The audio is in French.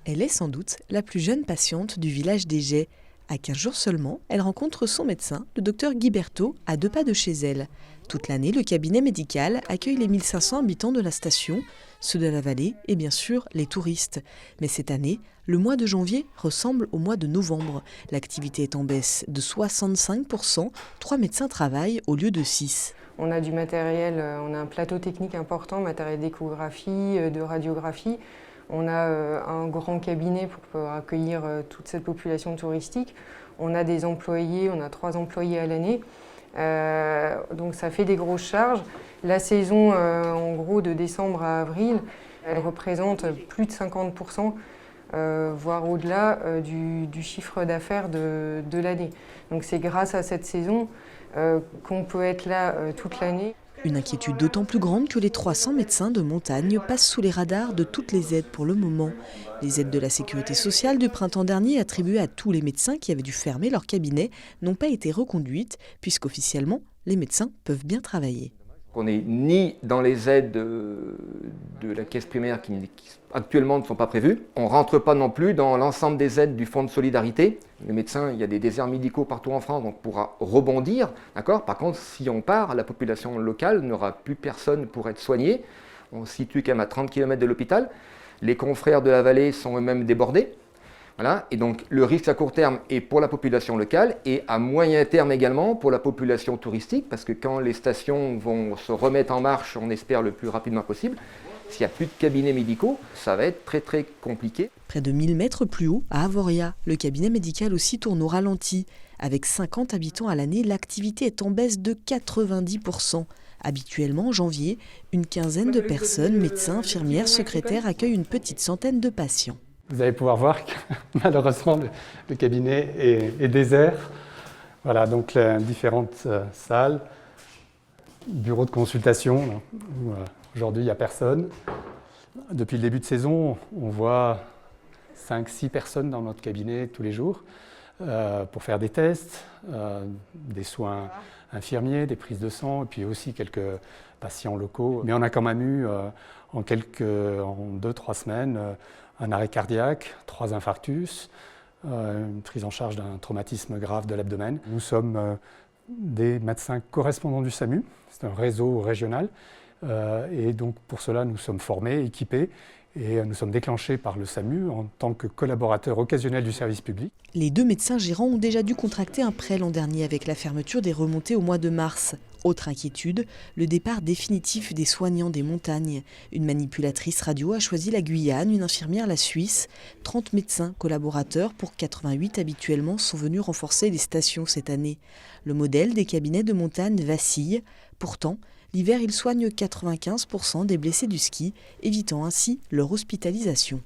Elle est sans doute la plus jeune patiente du village d'Égey. À 15 jours seulement, elle rencontre son médecin, le docteur Guy Berthaud, à 2 pas de chez elle. Toute l'année, le cabinet médical accueille les 1500 habitants de la station, ceux de la vallée et bien sûr les touristes. Mais cette année, le mois de janvier ressemble au mois de novembre. L'activité est en baisse de 65%. 3 médecins travaillent au lieu de 6. On a du matériel, on a un plateau technique important, matériel d'échographie, de radiographie. On a un grand cabinet pour pouvoir accueillir toute cette population touristique. On a des employés, on a 3 employés à l'année. Donc ça fait des grosses charges. La saison, en gros, de décembre à avril, elle représente plus de 50%, voire au-delà du chiffre d'affaires de l'année. Donc c'est grâce à cette saison qu'on peut être là toute l'année. Une inquiétude d'autant plus grande que les 300 médecins de montagne passent sous les radars de toutes les aides pour le moment. Les aides de la sécurité sociale du printemps dernier attribuées à tous les médecins qui avaient dû fermer leur cabinet n'ont pas été reconduites puisqu'officiellement, les médecins peuvent bien travailler. On n'est ni dans les aides de la caisse primaire qui actuellement ne sont pas prévues. On ne rentre pas non plus dans l'ensemble des aides du fonds de solidarité. Les médecins, il y a des déserts médicaux partout en France, donc on pourra rebondir. D'accord ? Par contre, si on part, la population locale n'aura plus personne pour être soignée. On se situe quand même à 30 km de l'hôpital. Les confrères de la vallée sont eux-mêmes débordés. Voilà. Et donc le risque à court terme est pour la population locale et à moyen terme également pour la population touristique, parce que quand les stations vont se remettre en marche, on espère le plus rapidement possible, s'il n'y a plus de cabinets médicaux, ça va être très très compliqué. Près de 1000 mètres plus haut, à Avoria, le cabinet médical aussi tourne au ralenti. Avec 50 habitants à l'année, l'activité est en baisse de 90%. Habituellement, en janvier, une quinzaine de personnes, médecins, infirmières, secrétaires, accueillent une petite centaine de patients. Vous allez pouvoir voir que malheureusement le cabinet est désert. Voilà, donc les différentes salles, bureau de consultation, où aujourd'hui il n'y a personne. Depuis le début de saison, on voit 5-6 personnes dans notre cabinet tous les jours pour faire des tests, des soins infirmiers, des prises de sang, et puis aussi quelques patients locaux. Mais on a quand même eu en 2-3 semaines un arrêt cardiaque, 3 infarctus, une prise en charge d'un traumatisme grave de l'abdomen. Nous sommes des médecins correspondants du SAMU, c'est un réseau régional, et donc pour cela nous sommes formés, équipés, et nous sommes déclenchés par le SAMU en tant que collaborateurs occasionnels du service public. Les 2 médecins gérants ont déjà dû contracter un prêt l'an dernier avec la fermeture des remontées au mois de mars. Autre inquiétude, le départ définitif des soignants des montagnes. Une manipulatrice radio a choisi la Guyane, une infirmière la Suisse. 30 médecins collaborateurs pour 88 habituellement sont venus renforcer les stations cette année. Le modèle des cabinets de montagne vacille. Pourtant, l'hiver, ils soignent 95% des blessés du ski, évitant ainsi leur hospitalisation.